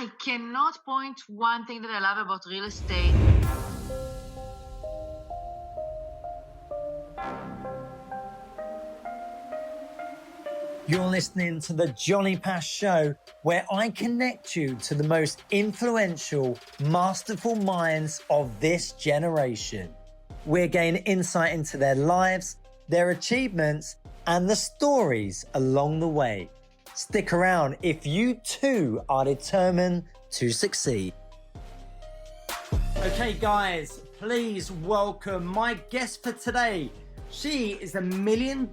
I cannot point one thing that I love about real estate. You're listening to the Johny Pach Show, where I connect you to the most influential, masterful minds of this generation. We're gaining insight into their lives, their achievements, and the stories along the way. Stick around if you too are determined to succeed. Okay, guys, please welcome my guest for today. She is a $1 million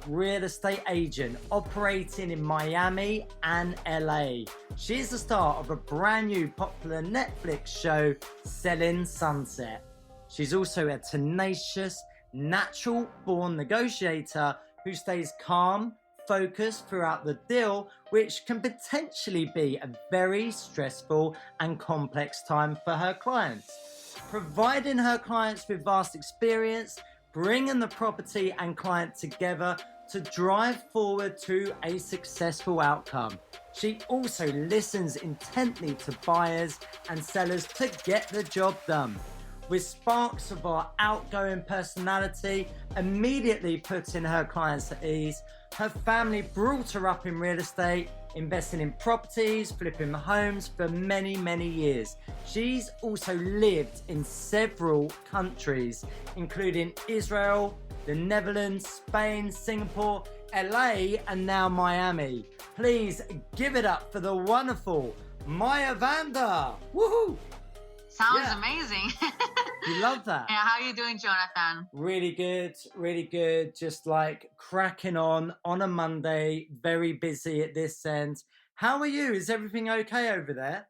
real estate agent operating in Miami and LA. She is the star of a brand new popular Netflix show, Selling Sunset. She's also a tenacious, natural-born negotiator who stays calm, focused throughout the deal, which can potentially be a very stressful and complex time for her clients. Providing her clients with vast experience, bringing the property and client together to drive forward to a successful outcome. She also listens intently to buyers and sellers to get the job done. With sparks of our outgoing personality immediately putting her clients at ease, her family brought her up in real estate, investing in properties, flipping homes for many, many years. She's also lived in several countries, including Israel, the Netherlands, Spain, Singapore, LA, and now Miami. Please give it up for the wonderful Vander. Woohoo! Sounds amazing. You love that? Yeah, how are you doing, Jonathan? Really good, really good. Just like cracking on a Monday, very busy at this end. How are you? Is everything okay over there?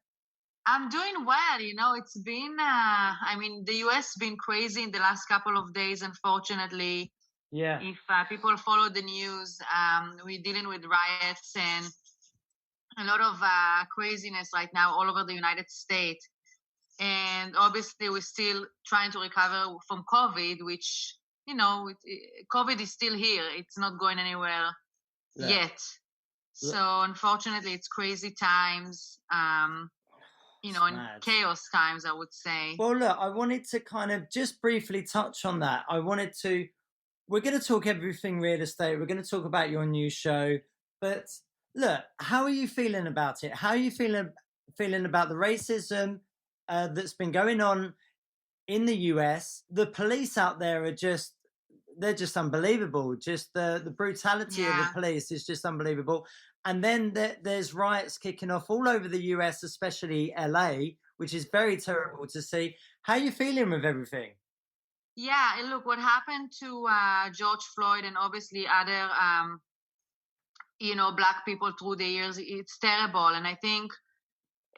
I'm doing well. It's been, the US been crazy in the last couple of days, unfortunately. Yeah. If people follow the news, we're dealing with riots and a lot of craziness right now all over the United States. And obviously, we're still trying to recover from COVID, which, COVID is still here. It's not going anywhere yet. So unfortunately, it's crazy times, and chaos times, I would say. Well, look, I wanted to kind of just briefly touch on that. We're going to talk everything real estate. We're going to talk about your new show. But look, how are you feeling about it? How are you feeling about the racism that's been going on in the US? The police out there they're just unbelievable. Just the brutality of the police is just unbelievable. And then there's riots kicking off all over the US, especially LA, which is very terrible to see. How are you feeling with everything? Yeah, look, what happened to George Floyd and obviously other, Black people through the years, it's terrible. And I think,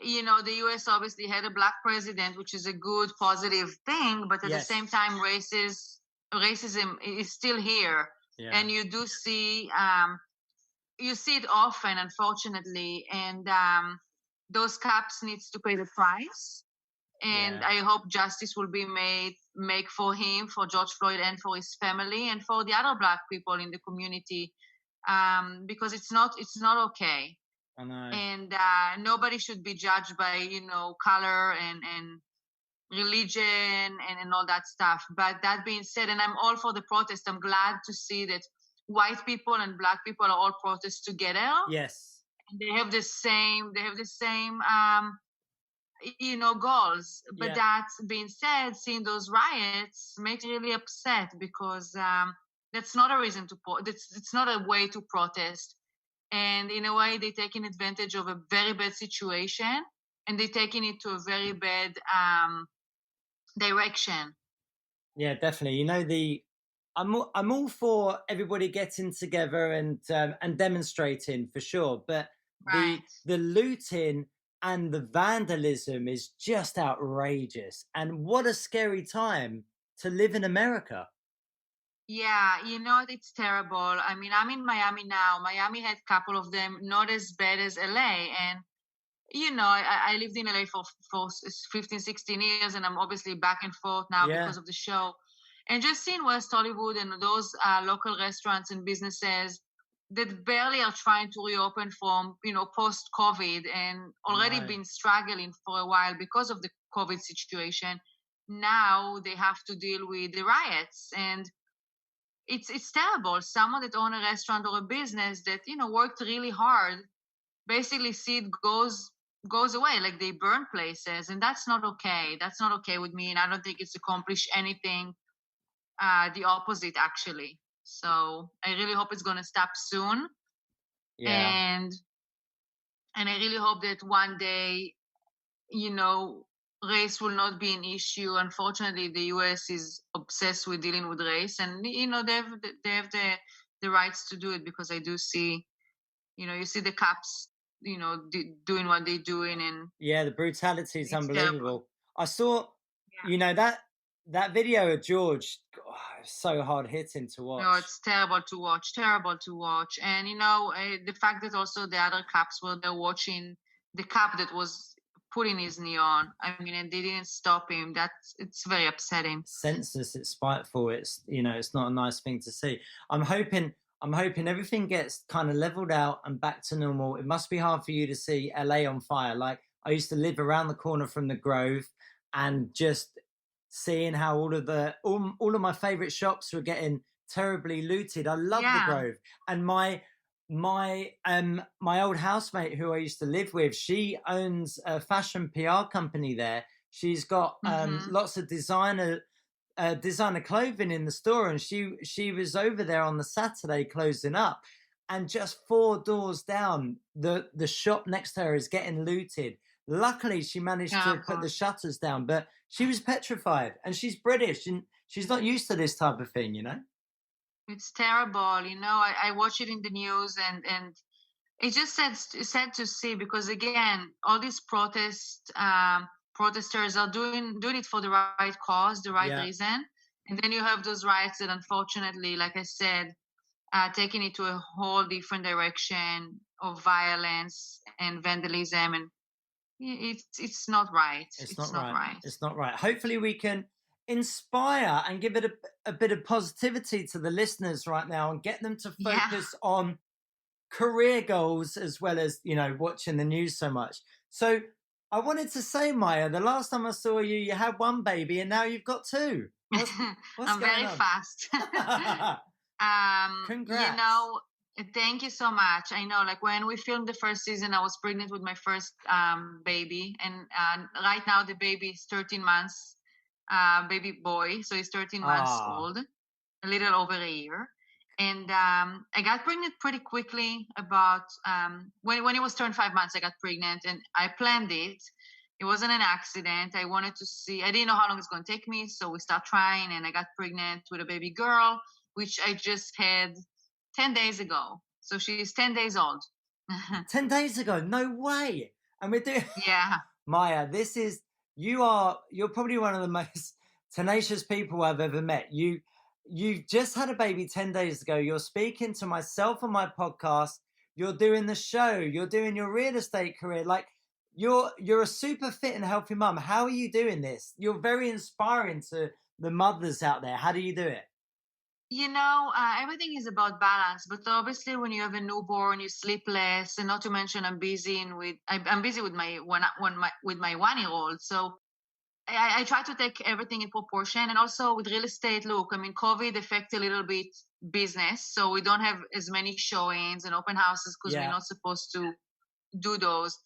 the US obviously had a Black president, which is a good, positive thing. But at the same time, racism is still here. Yeah. And you do see, you see it often, unfortunately. And those cops needs to pay the price. And I hope justice will be made for him, for George Floyd, and for his family, and for the other Black people in the community, because it's not okay. I know. And nobody should be judged by color and religion and all that stuff. But that being said, and I'm all for the protest. I'm glad to see that white people and Black people are all protest together. Yes. And they have the same goals. But that being said, seeing those riots makes me really upset, because that's not a reason to it's not a way to protest. And in a way, they're taking advantage of a very bad situation, and they're taking it to a very bad direction. Yeah, definitely. I'm all for everybody getting together and demonstrating for sure, but the looting and the vandalism is just outrageous. And what a scary time to live in America. Yeah, it's terrible. I mean, I'm in Miami now. Miami had a couple of them, not as bad as LA. And, I lived in LA for 15, 16 years, and I'm obviously back and forth now because of the show. And just seeing West Hollywood and those local restaurants and businesses, that barely are trying to reopen from, post COVID, and already been struggling for a while because of the COVID situation. Now they have to deal with the riots, and it's terrible. Someone that own a restaurant or a business that worked really hard, basically see it goes away, like they burn places, and that's not okay. That's not okay with me, and I don't think it's accomplished anything. The opposite, actually. So I really hope it's going to stop soon. And I really hope that one day, race will not be an issue. Unfortunately, the US is obsessed with dealing with race, and they have the rights to do it, because I do see, you see the cops, doing what they're doing, and the brutality is unbelievable. terrible. I saw, that video of George. Oh, so hard hitting to watch. No, it's terrible to watch. Terrible to watch. And the fact that also the other cops were there watching the cop that was putting his knee on. I mean, and they didn't stop him. It's very upsetting. Senseless. It's spiteful. It's it's not a nice thing to see. I'm hoping everything gets kind of leveled out and back to normal. It must be hard for you to see LA on fire. Like, I used to live around the corner from the Grove, and just seeing how all of my favorite shops were getting terribly looted. I love the Grove, and my old housemate who I used to live with, she owns a fashion PR company there. She's got lots of designer clothing in the store, and she was over there on the Saturday closing up, and just 4 doors down, the shop next to her is getting looted. Luckily, she managed to put the shutters down, but she was petrified, and she's British, and she's not used to this type of thing, It's terrible. I watch it in the news, and it's just sad to see, because again, all these protesters are doing it for the right cause, the right reason, and then you have those riots that, unfortunately, like I said, taking it to a whole different direction of violence and vandalism, and it's not right. It's not right. It's not right. Hopefully we can inspire and give it a bit of positivity to the listeners right now, and get them to focus on career goals, as well as watching the news so much. So I wanted to say, Maya, the last time I saw you, you had 1 baby, and now you've got 2. What's I'm very fast. Congrats. Thank you so much. I know, like, when we filmed the first season, I was pregnant with my first baby, and right now the baby is 13 months, baby boy, so he's 13 months old, a little over a year. And I got pregnant pretty quickly. About when he was turned 5 months, I got pregnant, and I planned it. It wasn't an accident. I wanted to see. I didn't know how long it's going to take me, so we start trying, and I got pregnant with a baby girl, which I just had 10 days ago. So she's 10 days old. 10 days ago? No way. And we're doing... Yeah. Maya, you're probably one of the most tenacious people I've ever met. You've just had a baby 10 days ago. You're speaking to myself on my podcast. You're doing the show. You're doing your real estate career. Like, you're a super fit and healthy mum. How are you doing this? You're very inspiring to the mothers out there. How do you do it? Everything is about balance, but obviously when you have a newborn, you sleep less, and not to mention I'm busy with my 1-year-old. So I try to take everything in proportion. And also with real estate, look, I mean, COVID affected a little bit business, so we don't have as many showings and open houses, because we're not supposed to do those.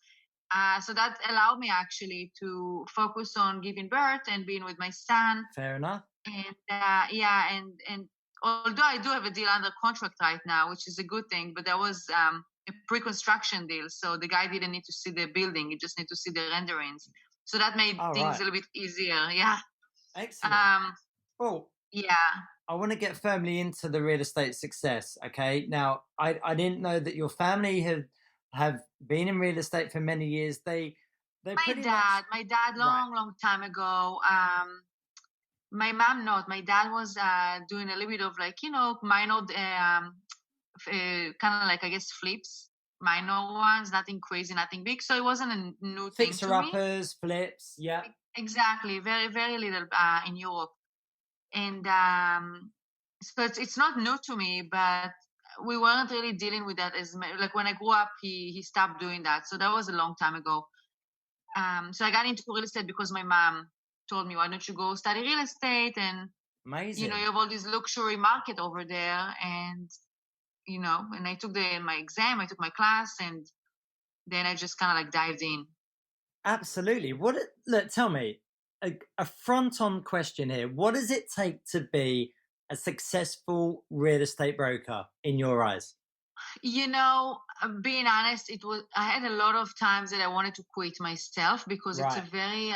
So that allowed me actually to focus on giving birth and being with my son. Fair enough. And and although I do have a deal under contract right now, which is a good thing, but that was a pre-construction deal, so the guy didn't need to see the building; he just need to see the renderings. So that made things a little bit easier. Yeah. Excellent. Yeah. I want to get firmly into the real estate success. Okay. Now, I didn't know that your family have been in real estate for many years. My dad, long time ago. My mom not. My dad was doing a little bit of, like, minor, kind of like, I guess, flips, minor ones, nothing crazy, nothing big. So it wasn't a new thing to me. Fixer-uppers, flips, yeah. Exactly. Very, very little in Europe. And so it's not new to me, but we weren't really dealing with that as like when I grew up, he stopped doing that. So that was a long time ago. So I got into real estate because my mom told me, why don't you go study real estate? And, Amazing. you have all this luxury market over there. And, and I took my exam, I took my class, and then I just kind of like dived in. Absolutely. Look, tell me, a front-on question here. What does it take to be a successful real estate broker in your eyes? Being honest, I had a lot of times that I wanted to quit myself because it's a very,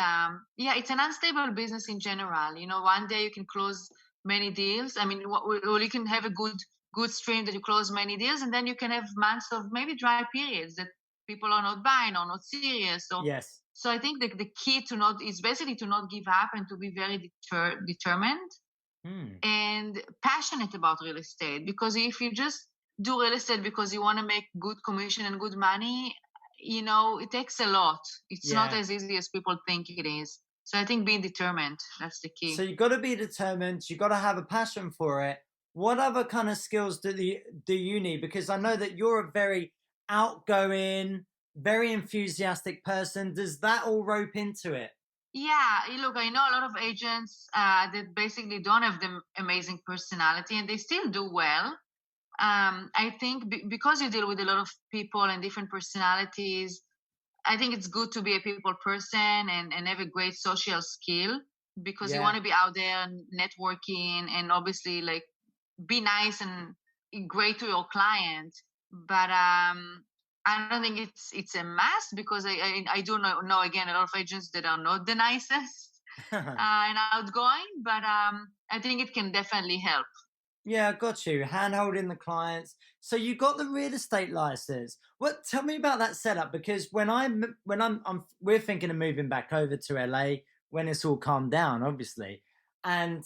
it's an unstable business in general. One day you can close many deals. I mean, or you can have a good stream that you close many deals, and then you can have months of maybe dry periods that people are not buying or not serious. Yes. So I think the key is basically to not give up and to be very determined and passionate about real estate. Because if you just do real estate because you want to make good commission and good money, it takes a lot. It's not as easy as people think it is. So I think being determined, that's the key. So you've got to be determined. You've got to have a passion for it. What other kind of skills do you need? Because I know that you're a very outgoing, very enthusiastic person. Does that all rope into it? Yeah, look, I know a lot of agents that basically don't have the amazing personality and they still do well. I think because you deal with a lot of people and different personalities, I think it's good to be a people person and have a great social skill because you want to be out there and networking and obviously like be nice and great to your client. But I don't think it's a must because I do know again a lot of agents that are not the nicest and outgoing, but I think it can definitely help. Yeah, I got you. Hand-holding the clients. So you got the real estate license. Tell me about that setup, because we're thinking of moving back over to LA when it's all calmed down, obviously. And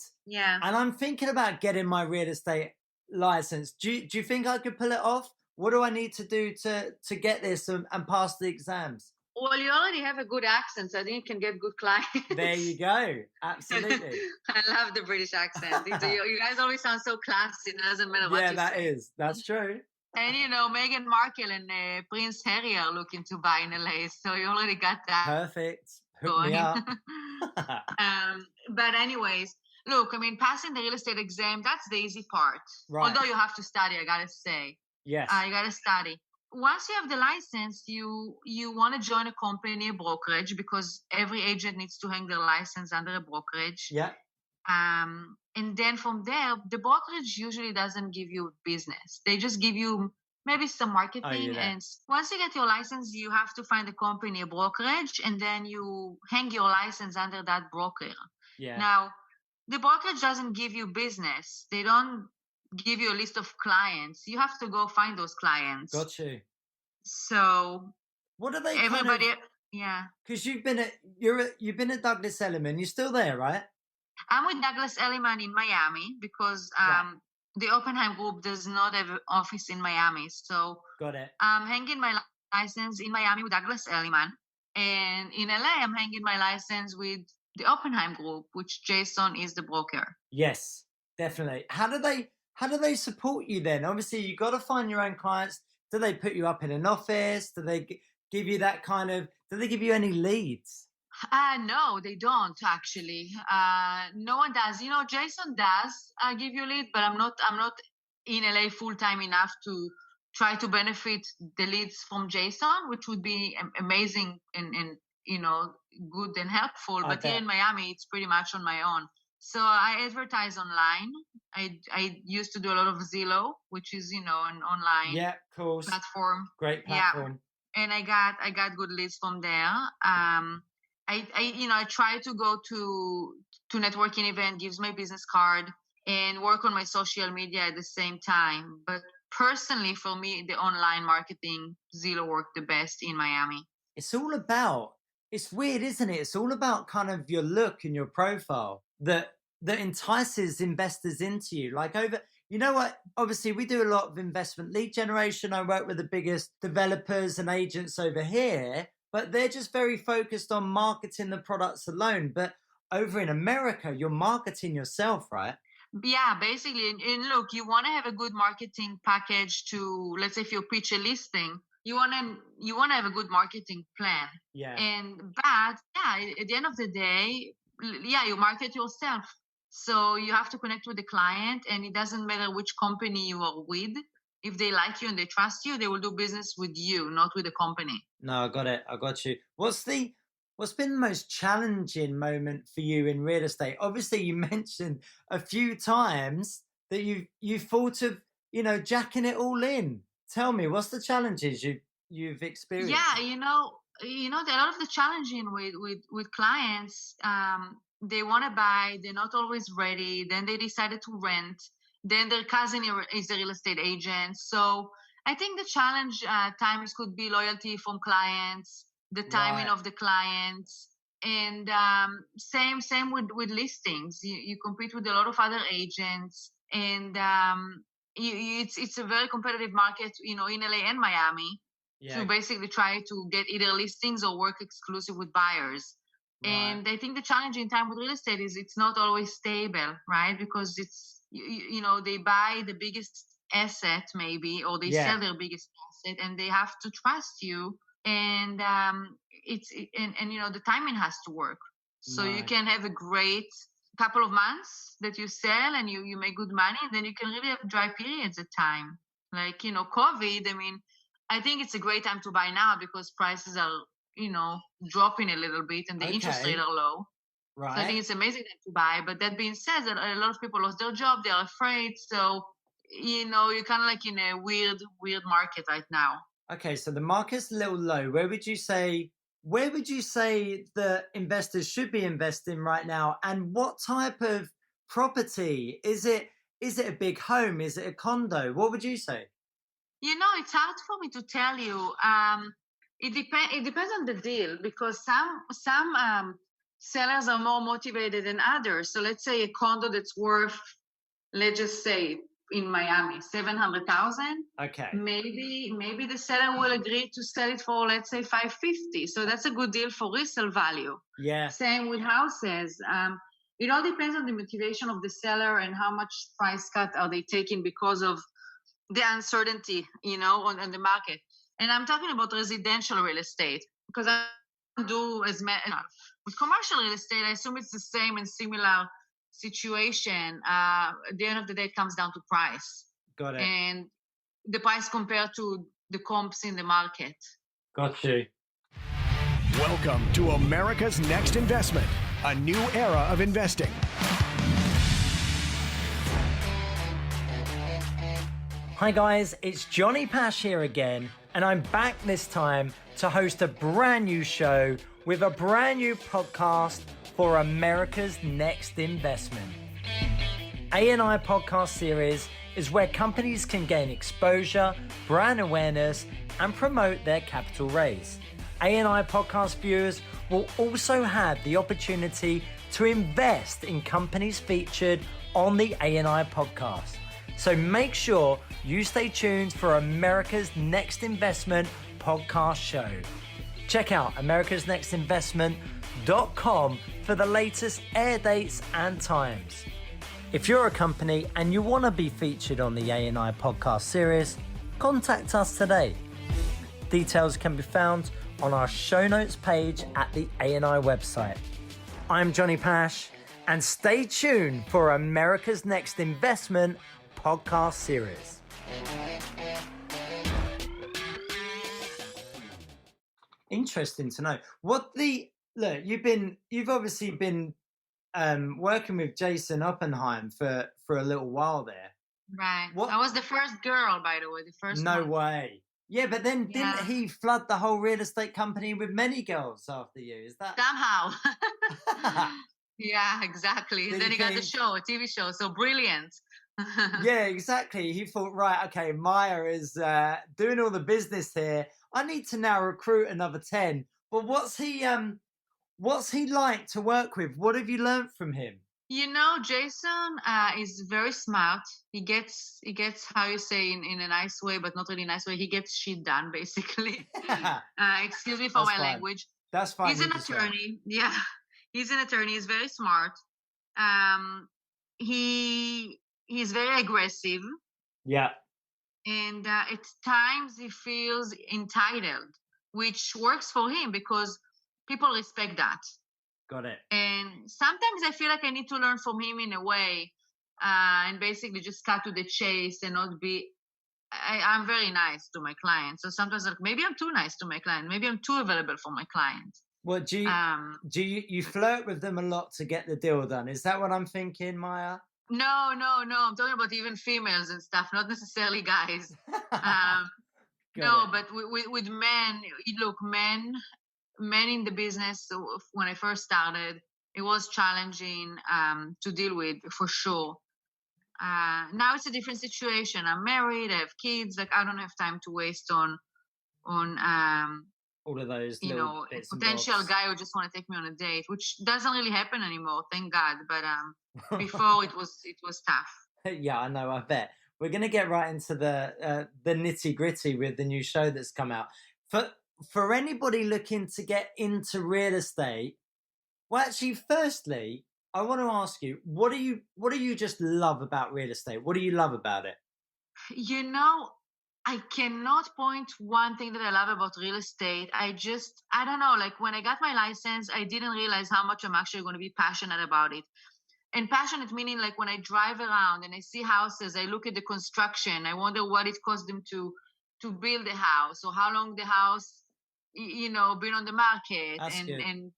I'm thinking about getting my real estate license. Do you think I could pull it off? What do I need to do to get this and pass the exams? Well, you already have a good accent, so I think you can get good clients. There you go. Absolutely. I love the British accent. You guys always sound so classy. It doesn't matter what you say. That's true. And, Meghan Markle and Prince Harry are looking to buy in LA, so you already got that. Perfect. Hook me up. But anyways, look, I mean, passing the real estate exam, that's the easy part. Right. Although you have to study, I got to say. Yes. You got to study. Once you have the license, you want to join a company, a brokerage, because every agent needs to hang their license under a brokerage. Yeah. And then from there, the brokerage usually doesn't give you business. They just give you maybe some marketing. And once you get your license, you have to find a company, a brokerage, and then you hang your license under that broker. Yeah. Now, the brokerage doesn't give you business. They don't give you a list of clients. You have to go find those clients. Got you. So what are they? Everybody, because you've been at Douglas Elliman. You're still there, right? I'm with Douglas Elliman in Miami because the Oppenheim Group does not have an office in Miami. So got it. I'm hanging my license in Miami with Douglas Elliman, and in LA I'm hanging my license with the Oppenheim Group, which Jason is the broker. Yes, definitely. How do they support you then? Obviously, you got to find your own clients. Do they put you up in an office? Do they give you that kind of? Do they give you any leads? No, they don't actually. No one does. Jason does give you a lead, but I'm not in LA full time enough to try to benefit the leads from Jason, which would be amazing and good and helpful. But here in Miami, it's pretty much on my own. So I advertise online. I used to do a lot of Zillow, which is an online platform. Great platform. Yeah. And I got good leads from there. I try to go to networking event, gives my business card, and work on my social media at the same time. But personally, for me, the online marketing, Zillow worked the best in Miami. It's weird, isn't it? It's all about kind of your look and your profile that entices investors into you. Like you know what? Obviously, we do a lot of investment lead generation. I work with the biggest developers and agents over here, but they're just very focused on marketing the products alone. But over in America, you're marketing yourself, right? Yeah, basically, and look, you want to have a good marketing package to, let's say, if you pitch a listing, you want to have a good marketing plan. Yeah. But yeah, at the end of the day, yeah, you market yourself. So you have to connect with the client, and it doesn't matter which company you are with. If they like you and they trust you, they will do business with you, not with the company. No, I got it. I got you. What's been the most challenging moment for you in real estate? Obviously, you mentioned a few times that you thought of, jacking it all in. Tell me, what's the challenges you've Yeah, experienced? a lot of the challenging with clients, they want to buy, they're not always ready, then they decided to rent, then their cousin is a real estate agent. So I think the challenge times could be loyalty from clients, the timing Right. of the clients, and same with listings. You compete with a lot of other agents, and it's a very competitive market, in LA and Miami, to Yeah. basically try to get either listings or work exclusive with buyers. Right. And I think the challenging time with real estate is it's not always stable, right? Because they buy the biggest asset maybe, or they Yeah. sell their biggest asset, and they have to trust you. And the timing has to work. So you No. can have a great couple of months that you sell and you make good money, and then you can really have dry periods at time. Like, COVID, I mean, I think it's a great time to buy now because prices are, dropping a little bit and the interest rate Okay. are low. So I think Right. it's amazing time to buy. But that being said, that a lot of people lost their job, they are afraid. So, you're kind of like in a weird market right now. Okay, so the market's a little low. Where would you say the investors should be investing right now? And what type of property? Is it a big home? Is it a condo? What would you say? It's hard for me to tell you. It depends on the deal because some sellers are more motivated than others. So let's say a condo that's worth, let's just say in Miami, 700,000. Okay. Maybe the seller will agree to sell it for, let's say, 550. So that's a good deal for resale value. Yeah. Same with houses. It all depends on the motivation of the seller and how much price cut are they taking because of the uncertainty, on the market. And I'm talking about residential real estate because I don't do as many. With commercial real estate, I assume it's the same and similar situation. At the end of the day, it comes down to price Got it. and the price compared to the comps in the market. Got you. Welcome to America's Next Investment, a new era of investing. Hi guys, it's Johnny Pach here again, and I'm back this time to host a brand new show with a brand new podcast for America's Next Investment. A&I podcast series is where companies can gain exposure, brand awareness, and promote their capital raise. A&I podcast viewers will also have the opportunity to invest in companies featured on the A&I podcast. So make sure you stay tuned for America's Next Investment podcast show. Check out americasnextinvestment.com for the latest air dates and times. If you're a company and you want to be featured on the A&I podcast series, contact us today. Details can be found on our show notes page at the A&I website. I'm Johnny Pach, and stay tuned for America's Next Investment podcast series. Interesting to know. You've obviously been working with Jason Oppenheim for a little while there. Right. I was the first girl, by the way, the first No one. way. Yeah, but then Yeah. didn't he flood the whole real estate company with many girls after you? Is that Somehow. Yeah, exactly. Did And then he he got the think- show, a TV show. So brilliant. Yeah, exactly. He thought, right, okay, Maya is doing all the business here. I need to now recruit another 10. But what's he like to work with? What have you learned from him? Jason is very smart. He gets how you say in a nice way, but not really nice way. He gets shit done, basically. Excuse me for That's my fine. language. That's fine. He's an attorney. Yeah, he's an attorney. He's very smart. he's very aggressive. Yeah. And at times he feels entitled, which works for him because people respect that. Got it. And sometimes I feel like I need to learn from him in a way, and basically just cut to the chase and not be. I'm very nice to my clients, so sometimes like maybe I'm too nice to my client, maybe I'm too available for my client. Well, do you flirt with them a lot to get the deal done? Is that what I'm thinking, Maya? No. I'm talking about even females and stuff, not necessarily guys. No, but with men, look, men in the business. When I first started, it was challenging to deal with for sure. Now it's a different situation. I'm married, I have kids. Like I don't have time to waste on all of those, a potential guy who just want to take me on a date, which doesn't really happen anymore, thank God. But before it was tough. Yeah, I know. I bet we're gonna get right into the nitty gritty with the new show that's come out. For anybody looking to get into real estate, well, actually, firstly, I want to ask you, what do you just love about real estate? What do you love about it? I cannot point one thing that I love about real estate. I don't know, like when I got my license, I didn't realize how much I'm actually going to be passionate about it. And passionate meaning like when I drive around and I see houses, I look at the construction, I wonder what it cost them to build a house, or how long the house, been on the market. That's good. And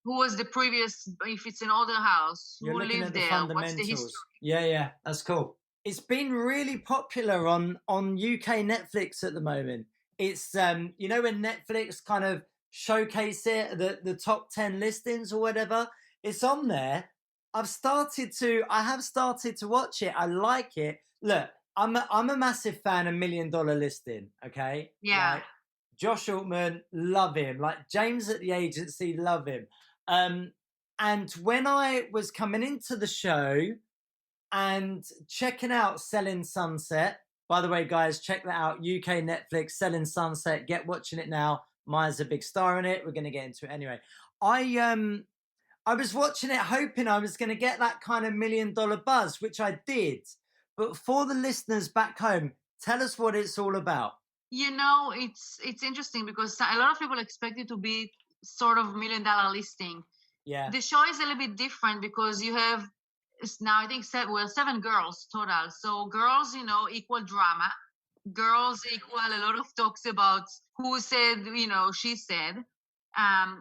who was the previous, if it's an older house, You're who looking lived at the there, fundamentals. what's the history. Yeah, that's cool. It's been really popular on UK Netflix at the moment. It's when Netflix kind of showcase it, the top 10 listings or whatever, it's on there. I have started to watch it. I like it. Look, I'm a massive fan of $1 Million Listing. Okay. Yeah. Like, Josh Altman, love him. Like James at the agency, love him. And when I was coming into the show and checking out Selling Sunset, by the way, guys, check that out. UK Netflix, Selling Sunset. Get watching it now. Maya's a big star in it. We're going to get into it anyway. I was watching it hoping I was going to get that kind of $1 million buzz, which I did. But for the listeners back home, tell us what it's all about. It's interesting because a lot of people expect it to be sort of $1 million listing. Yeah. The show is a little bit different because you have now, I think, 7 girls total. So girls, equal drama. Girls equal a lot of talks about who said, she said.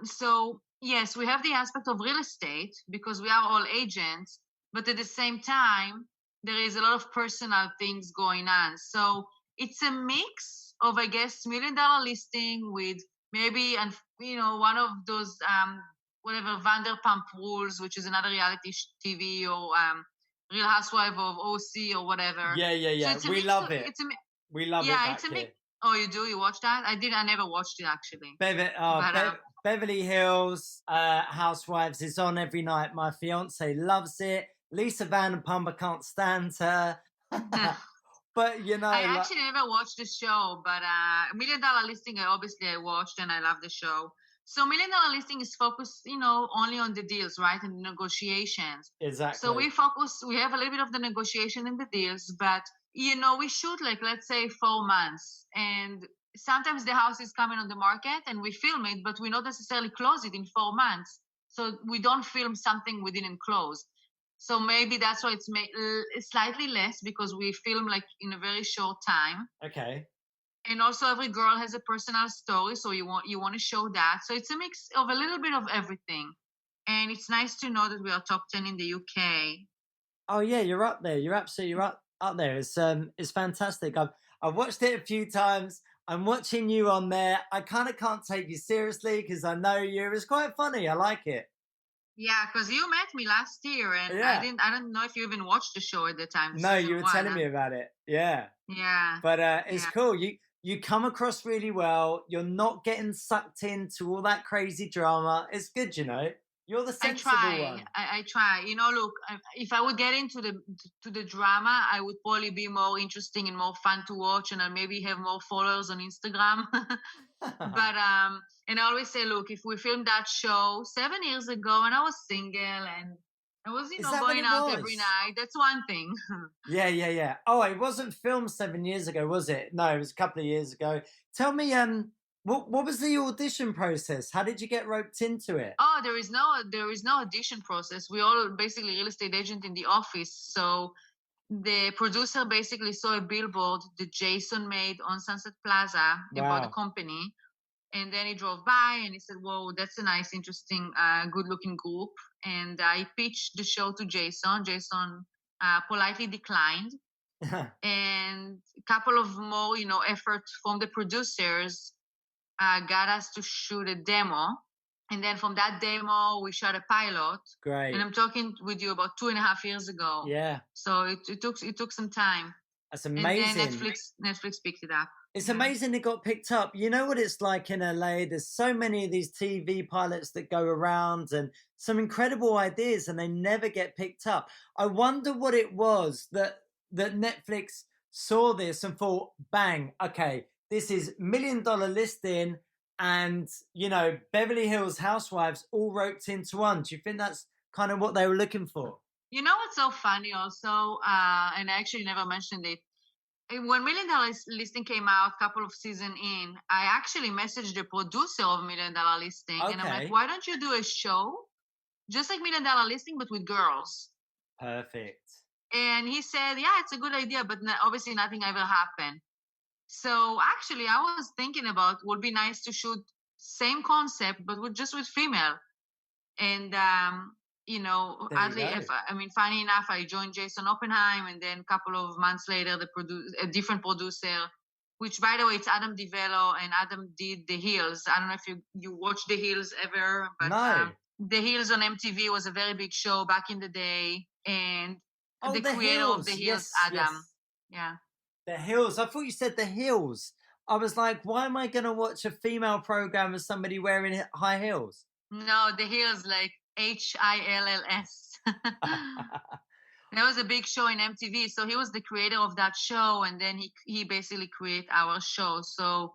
So yes, we have the aspect of real estate because we are all agents, but at the same time, there is a lot of personal things going on. So it's a mix of, I guess, $1 million listing with maybe, one of those, whatever, Vander rules, which is another reality TV, or Real Housewife of OC or whatever. Yeah. So we love it. We love it. Yeah, it's a mix. Oh, you do? You watch that? I never watched it actually. Beverly Hills Housewives is on every night. My fiance loves it. Lisa Vanderpump, can't stand her. But I actually never watched the show, but $1 Million Listing, obviously I watched and I love the show. So $1 Million Listing is focused, only on the deals, right, and the negotiations. Exactly. So we have a little bit of the negotiation in the deals, but we shoot like, let's say 4 months, and sometimes the house is coming on the market and we film it, but we not necessarily close it in 4 months. So we don't film something we didn't close. So maybe that's why it's slightly less, because we film like in a very short time. Okay. And also every girl has a personal story, so you want to show that. So it's a mix of a little bit of everything. And it's nice to know that we are top 10 in the UK. Oh yeah, you're up there. You're absolutely up there. It's fantastic. I've watched it a few times. I'm watching you on there. I kind of can't take you seriously because I know you. It's quite funny. I like it. Yeah, because you met me last year, and I don't know if you even watched the show at the time. No, you were telling me about it. Yeah. Yeah. But it's cool. You come across really well. You're not getting sucked into all that crazy drama. It's good, You're the sensible one. I try. Look, if I would get into the drama, I would probably be more interesting and more fun to watch, and I'll maybe have more followers on Instagram. But and I always say, look, if we filmed that show 7 years ago and I was single and I was, Is that what going it out every was? night. That's one thing. Yeah. Oh, it wasn't filmed 7 years ago, was it? No, it was a couple of years ago. Tell me, what was the audition process? How did you get roped into it? Oh, there is no audition process. We all basically real estate agent in the office. So the producer basically saw a billboard that Jason made on Sunset Plaza about the Wow. company. And then he drove by and he said, "Whoa, that's a nice, interesting, good-looking group." And I pitched the show to Jason. Jason politely declined. And a couple of more, effort from the producers got us to shoot a demo. And then from that demo, we shot a pilot. Great. And I'm talking with you about 2.5 years ago. Yeah. So it took some time. That's amazing. And then Netflix picked it up. It's amazing it got picked up. You know what it's like in LA? There's so many of these TV pilots that go around and some incredible ideas and they never get picked up. I wonder what it was that Netflix saw this and thought, bang, okay, this is $1 million listing and, Beverly Hills Housewives all roped into one. Do you think that's kind of what they were looking for? You know what's so funny also, and I actually never mentioned it. When $1 Million Listing came out, a couple of seasons in, I actually messaged the producer of $1 Million Listing, and I'm like, why don't you do a show just like $1 Million Listing but with girls? Perfect. And he said, yeah, it's a good idea, but obviously nothing ever happened. So actually, I was thinking about would be nice to shoot same concept but just with female. And funny enough, I joined Jason Oppenheim, and then a couple of months later, a different producer, which by the way, it's Adam DiVello, and Adam did The Hills. I don't know if you watched The Hills ever, but no. The Hills on MTV was a very big show back in the day, and the creator Hills. of The Hills, yes, Adam. Yes. Yeah. The Hills. I thought you said The Hills. I was like, why am I going to watch a female program with somebody wearing high heels? No, The Hills, like HILLS. That was a big show in MTV. So he was the creator of that show, and then he basically created our show. So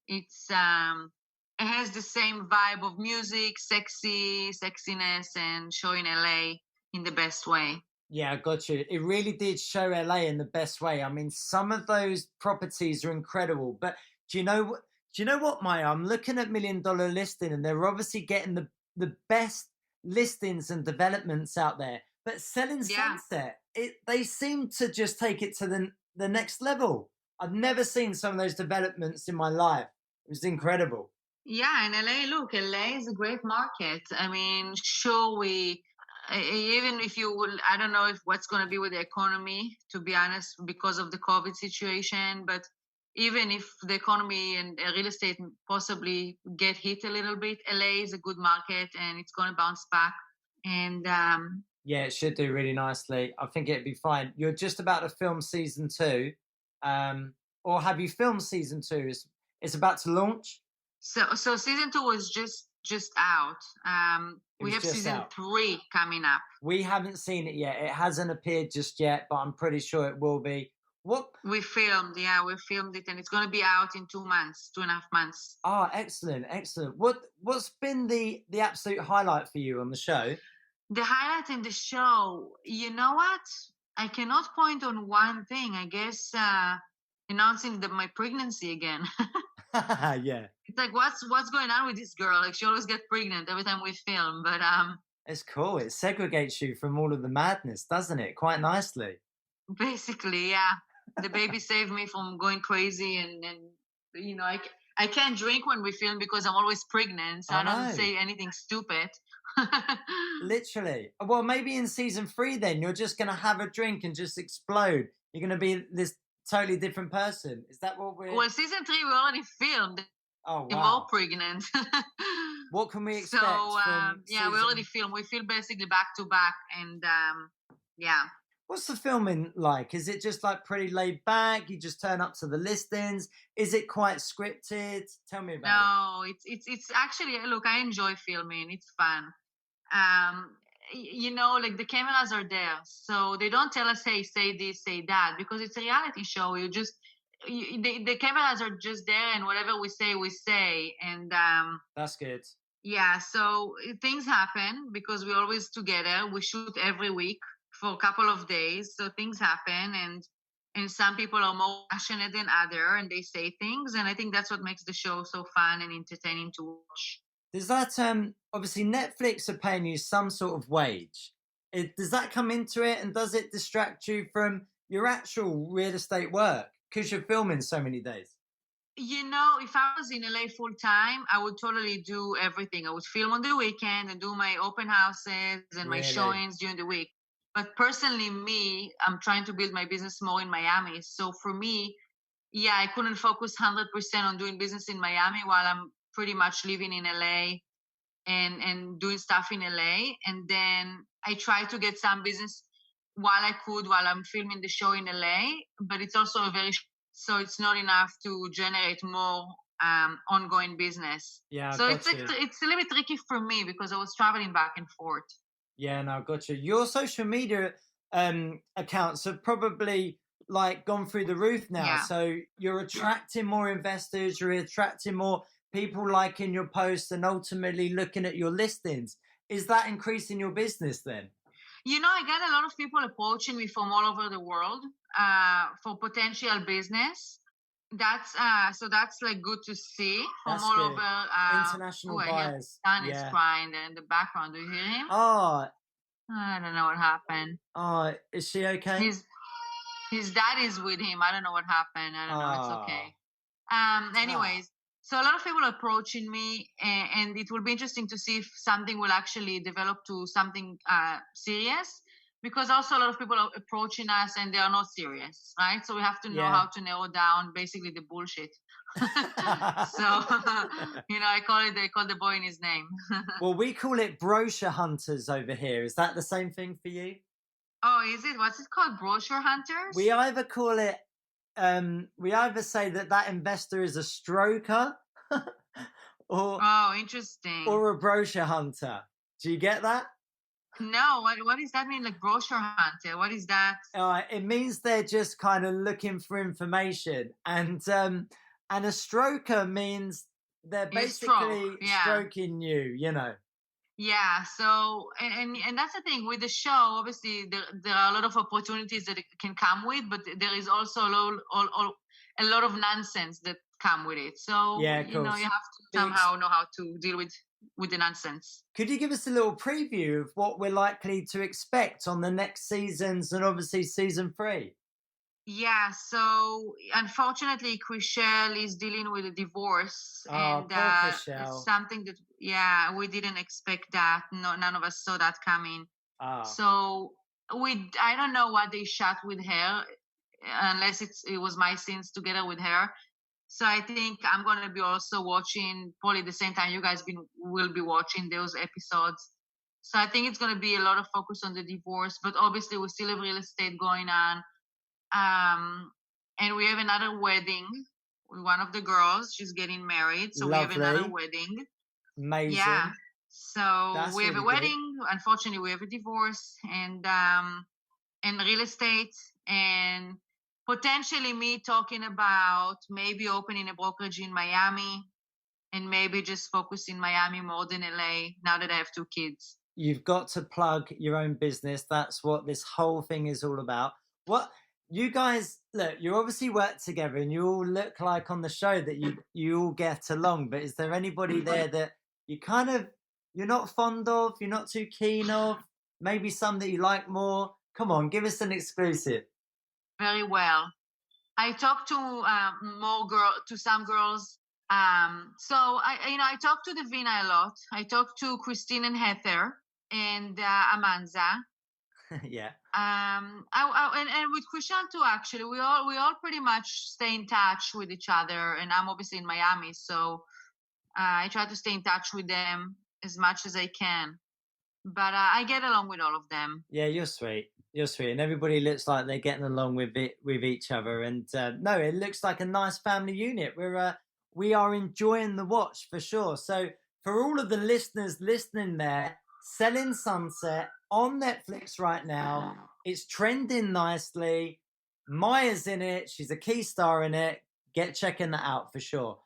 it's it has the same vibe of music, sexiness, and showing LA in the best way. Yeah, I got you. It really did show LA in the best way. I mean, some of those properties are incredible. But do you know what, Maya? I'm looking at $1 Million Listing, and they're obviously getting the best listings and developments out there. But Selling Sunset, they seem to just take it to the next level. I've never seen some of those developments in my life. It was incredible. Yeah, and LA is a great market. I mean, sure, even if you will, I don't know if what's going to be with the economy, to be honest, because of the COVID situation. But even if the economy and real estate possibly get hit a little bit, LA is a good market and it's going to bounce back. And yeah, it should do really nicely. I think it'd be fine. You're just about to film season 2, or have you filmed season 2? It's about to launch. So season 2 was just out. We have season 3 coming up. We haven't seen it yet. It hasn't appeared just yet, but I'm pretty sure it will be. What? We filmed it, and it's going to be out in 2.5 months. Oh, excellent. What's been the absolute highlight for you on the show? The highlight in the show, you know what? I cannot point on one thing. I guess announcing my pregnancy again. Yeah. It's like, what's going on with this girl? Like, she always gets pregnant every time we film, but it's cool. It segregates you from all of the madness, doesn't it? Quite nicely. Basically, yeah. The baby saved me from going crazy, and I can't drink when we film because I'm always pregnant, so I don't say anything stupid. Literally. Well, maybe in season 3 then you're just going to have a drink and just explode. You're going to be this totally different person. Is that what we're... Well, season 3 we already filmed. Oh, wow. We're all pregnant. What can we expect from we already filmed. We film basically back to back, and yeah. What's the filming like? Is it just like pretty laid back? You just turn up to the listings? Is it quite scripted? Tell me about it. No, it's actually, look, I enjoy filming. It's fun. Like the cameras are there, so they don't tell us, hey, say this, say that, because it's a reality show. The cameras are just there, and whatever we say, and that's good. Yeah, so things happen because we're always together. We shoot every week for a couple of days, so things happen, and some people are more passionate than other, and they say things, and I think that's what makes the show so fun and entertaining to watch. Does that obviously Netflix are paying you some sort of wage? Does that come into it, and does it distract you from your actual real estate work because you're filming so many days? If I was in LA full time, I would totally do everything. I would film on the weekend and do my open houses and my Really? showings during the week. But personally, me, I'm trying to build my business more in Miami. So for me, yeah, I couldn't focus 100% on doing business in Miami while I'm pretty much living in LA and doing stuff in LA. And then I try to get some business while I'm filming the show in LA, but it's also so it's not enough to generate more ongoing business. Yeah, So got you. it's a little bit tricky for me because I was traveling back and forth. Yeah, no, got you. Your social media accounts have probably like gone through the roof now. Yeah. So you're attracting more investors, you're attracting more people liking your posts and ultimately looking at your listings. Is that increasing your business then? I got a lot of people approaching me from all over the world for potential business. That's that's like good to see from That's all good. over. International His buyers. son is Yeah. crying there in the background. Do you hear him? Oh, I don't know what happened. oh, is she okay? His dad is with him. I don't know what happened. I don't know. It's okay. Anyways, so a lot of people are approaching me, and it will be interesting to see if something will actually develop to something serious. Because also a lot of people are approaching us and they are not serious, right? So we have to know how to narrow down basically the bullshit. So I call the boy in his name. Well, we call it brochure hunters over here. Is that the same thing for you? Oh, is it? What's it called? Brochure hunters? We either call it we either say that investor is a stroker or interesting, or a brochure hunter. Do you get that? No, what does that mean? Like brochure hunter? What is that? It means they're just kind of looking for information, and a stroker means they're basically stroking you. Yeah. So and that's the thing with the show. Obviously, there are a lot of opportunities that it can come with, but there is also a lot of nonsense that come with it. So yeah, you have to somehow know how to deal with the nonsense. Could you give us a little preview of what we're likely to expect on the next seasons and obviously season 3? Yeah, so unfortunately, Chriselle is dealing with a divorce, and it's something that we didn't expect that. No, none of us saw that coming. So I don't know what they shot with her, unless it was my scenes together with her. So I think I'm gonna be also watching probably the same time you guys will be watching those episodes. So I think it's gonna be a lot of focus on the divorce, but obviously we still have real estate going on. And we have another wedding with one of the girls. She's getting married, so Lovely. we have another wedding. Amazing. Yeah. So that's we have really a wedding. Good. Unfortunately, we have a divorce and real estate and potentially me talking about maybe opening a brokerage in Miami and maybe just focus in Miami more than LA now that I have 2 kids. You've got to plug your own business. That's what this whole thing is all about. What you guys look, you obviously work together and you all look like on the show that you all get along, but is there anybody there that you're not fond of, you're not too keen of, maybe some that you like more? Come on, give us an exclusive. Very well. I talked to some girls. So I talked to Davina a lot. I talked to Christine and Heather and Amanza. Yeah. And with Christian too. Actually, we all pretty much stay in touch with each other. And I'm obviously in Miami, so I try to stay in touch with them as much as I can. But I get along with all of them. Yeah, you're sweet. You're sweet, and everybody looks like they're getting along with each other. And no, it looks like a nice family unit. We are enjoying the watch for sure. So for all of the listeners listening there, Selling Sunset on Netflix right now. It's trending nicely. Maya's in it. She's a key star in it. Get checking that out for sure.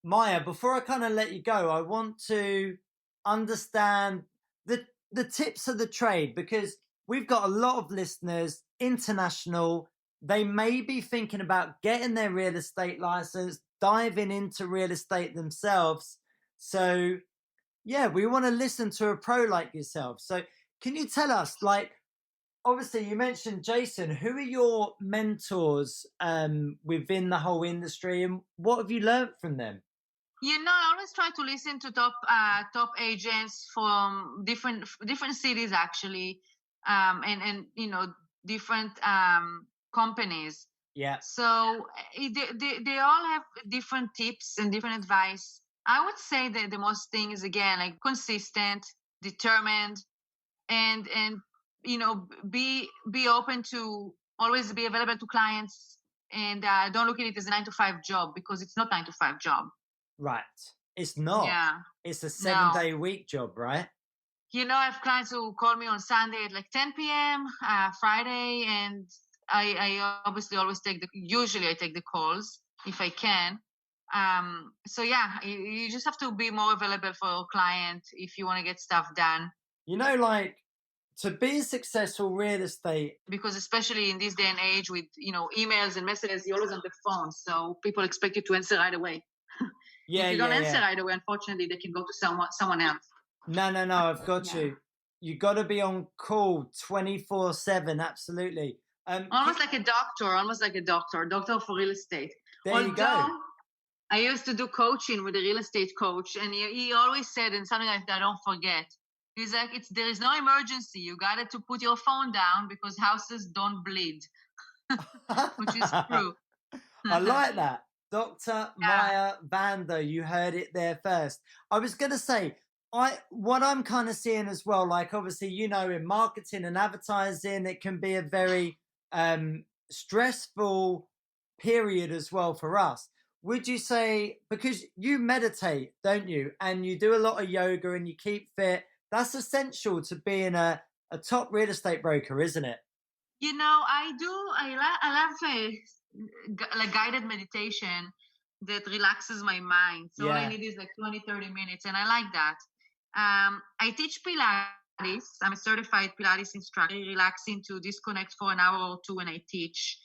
Maya, before I kind of let you go, I want to understand the tips of the trade, because we've got a lot of listeners, international. They may be thinking about getting their real estate license, diving into real estate themselves. So, yeah, we want to listen to a pro like yourself. So, can you tell us, like, obviously you mentioned Jason, who are your mentors within the whole industry, and what have you learned from them? I always try to listen to top agents from different cities actually, and different companies. Yeah. So they all have different tips and different advice. I would say that the most thing is, again, like, consistent, determined, and be open to always be available to clients, and don't look at it as a 9 to 5 job, because it's not 9 to 5 job. Right. It's not. Yeah. It's a No. 7-day week job, right? I have clients who call me on Sunday at like 10 p.m., Friday, and I obviously always usually I take the calls if I can. So yeah, you just have to be more available for your client if you want to get stuff done. Like, to be a successful real estate, because especially in this day and age with emails and messages, you're always on the phone, so people expect you to answer right away. If you don't answer right away, unfortunately, they can go to someone else. No, I've got you. You got to be on call 24/7. Absolutely. Almost like a doctor for real estate. There you go. I used to do coaching with a real estate coach, and he always said, and something that I don't forget, he's like, there is no emergency. You got to put your phone down, because houses don't bleed, which is true. I like that. Dr. Maya Vander, you heard it there first. I was going to say, what I'm kind of seeing as well, like, obviously, in marketing and advertising, it can be a very stressful period as well for us. Would you say, because you meditate, don't you? And you do a lot of yoga and you keep fit, that's essential to being a top real estate broker, isn't it? I do. I love like guided meditation that relaxes my mind. So all I need is like 20-30 minutes, and I like that. I teach Pilates. I'm a certified Pilates instructor. Relaxing to disconnect for an hour or two when I teach.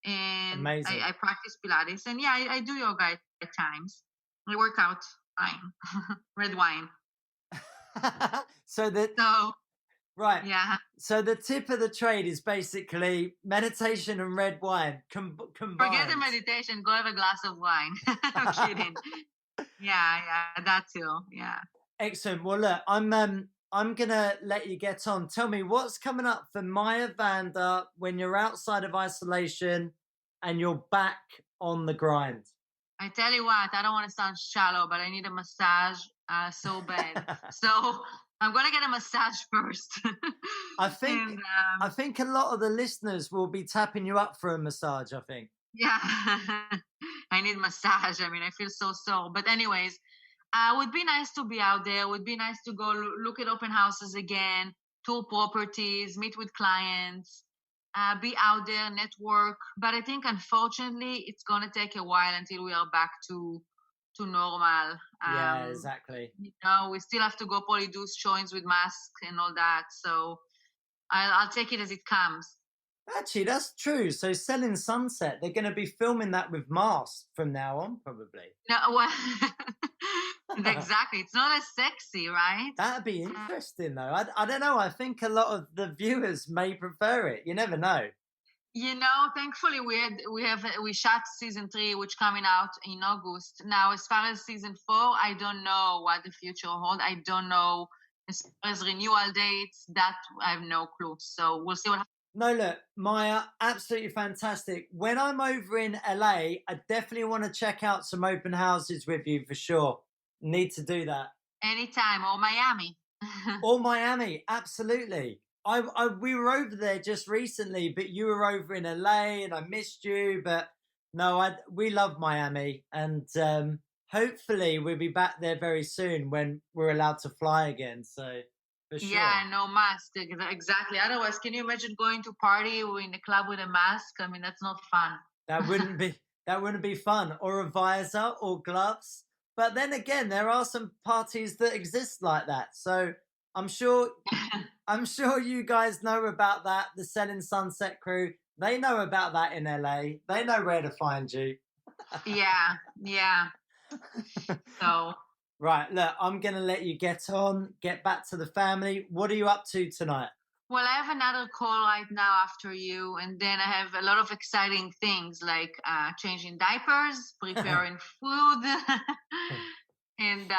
And I practice Pilates. And I do yoga at times. I work out fine. Red wine. Right. Yeah. So the tip of the trade is basically meditation and red wine combined. Forget the meditation. Go have a glass of wine. I'm kidding. Yeah, that too. Yeah. Excellent. Well, look, I'm gonna let you get on. Tell me what's coming up for Maya Vander when you're outside of isolation and you're back on the grind. I tell you what, I don't want to sound shallow, but I need a massage so bad. So I'm gonna get a massage first. I think a lot of the listeners will be tapping you up for a massage. I think. Yeah, I need massage. I mean, I feel so sore. But anyways, would be nice to be out there. Would be nice to go look at open houses again, tour properties, meet with clients, be out there, network. But I think, unfortunately, it's gonna take a while until we are back to normal. Yeah, exactly. We still have to go probably do showings with masks and all that. So I'll take it as it comes. Actually, that's true. So Selling Sunset, they're going to be filming that with masks from now on, probably. No, well, exactly. It's not as sexy, right? That'd be interesting, though. I don't know. I think a lot of the viewers may prefer it. You never know. Thankfully we shot season 3, which coming out in August. Now, as far as season 4, I don't know what the future holds. I don't know as far as renewal dates. That I have no clue. So we'll see what happens. No, look, Maya, absolutely fantastic. When I'm over in LA, I definitely want to check out some open houses with you for sure. Need to do that. Anytime, or Miami. Or Miami, absolutely. We were over there just recently, but you were over in LA and I missed you. But no, we love Miami, and hopefully we'll be back there very soon when we're allowed to fly again. So for sure. Yeah, no mask, exactly. Otherwise, can you imagine going to party or in a club with a mask? I mean, that's not fun. That wouldn't be fun. Or a visor or gloves. But then again, there are some parties that exist like that. So I'm sure you guys know about that. The Selling Sunset crew, they know about that in LA. They know where to find you. Yeah. So right, look, I'm gonna let you get back to the family. What are you up to tonight? Well, I have another call right now after you, and then I have a lot of exciting things like changing diapers, preparing food, and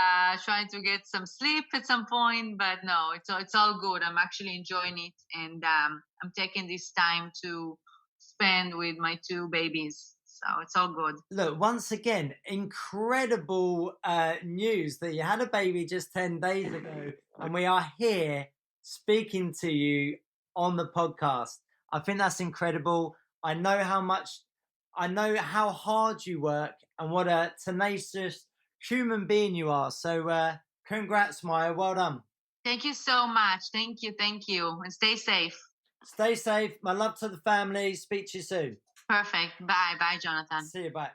trying to get some sleep at some point. But no, it's all good. I'm actually enjoying it, and I'm taking this time to spend with my two babies. So it's all good. Look, once again, incredible news that you had a baby just 10 days ago, and we are here speaking to you on the podcast. I think that's incredible. I know how hard you work and what a tenacious human being you are. So congrats, Maya. Well done. Thank you so much. Thank you. And stay safe. Stay safe. My love to the family. Speak to you soon. Perfect. Bye, Jonathan. See you. Bye.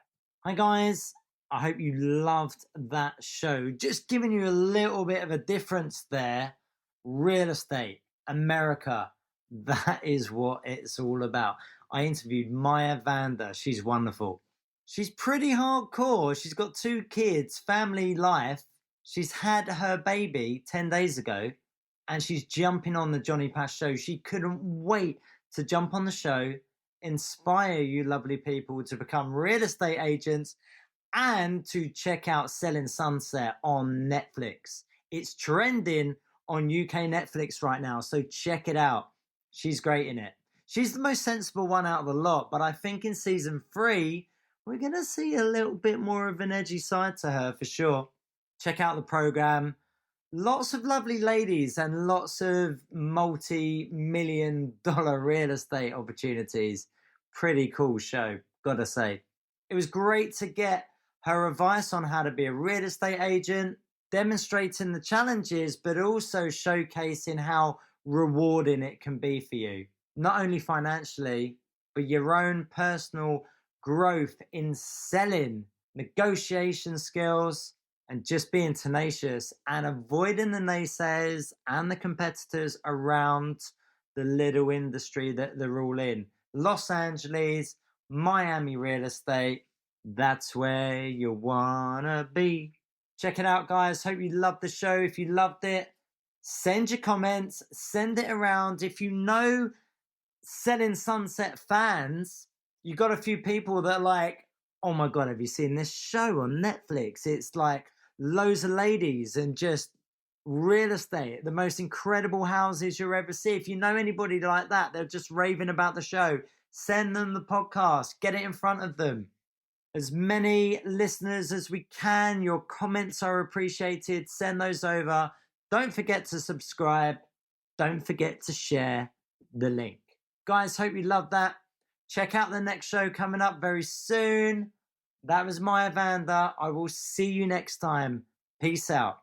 Hi, guys. I hope you loved that show. Just giving you a little bit of a difference there. Real estate, America. That is what it's all about. I interviewed Maya Vander. She's wonderful. She's pretty hardcore. She's got 2 kids, family life. She's had her baby 10 days ago, and she's jumping on the Johny Pach show. She couldn't wait to jump on the show, inspire you lovely people to become real estate agents and to check out Selling Sunset on Netflix. It's trending on UK Netflix right now, so check it out. She's great in it. She's the most sensible one out of the lot, but I think in season 3, we're going to see a little bit more of an edgy side to her for sure. Check out the program. Lots of lovely ladies and lots of multi-million-dollar real estate opportunities. Pretty cool show, gotta say. It was great to get her advice on how to be a real estate agent, demonstrating the challenges, but also showcasing how rewarding it can be for you. Not only financially, but your own personal growth in selling, negotiation skills, and just being tenacious and avoiding the naysayers and the competitors around the little industry that they're all in. Los Angeles, Miami real estate, that's where you wanna be. Check it out, guys. Hope you loved the show. If you loved it, send your comments, send it around. If you know Selling Sunset fans, you got a few people that are like, oh my God, have you seen this show on Netflix? It's like loads of ladies and just real estate, the most incredible houses you'll ever see. If you know anybody like that, they're just raving about the show, send them the podcast, get it in front of them. As many listeners as we can, your comments are appreciated. Send those over. Don't forget to subscribe. Don't forget to share the link. Guys, hope you loved that. Check out the next show coming up very soon. That was Maya Vander. I will see you next time. Peace out.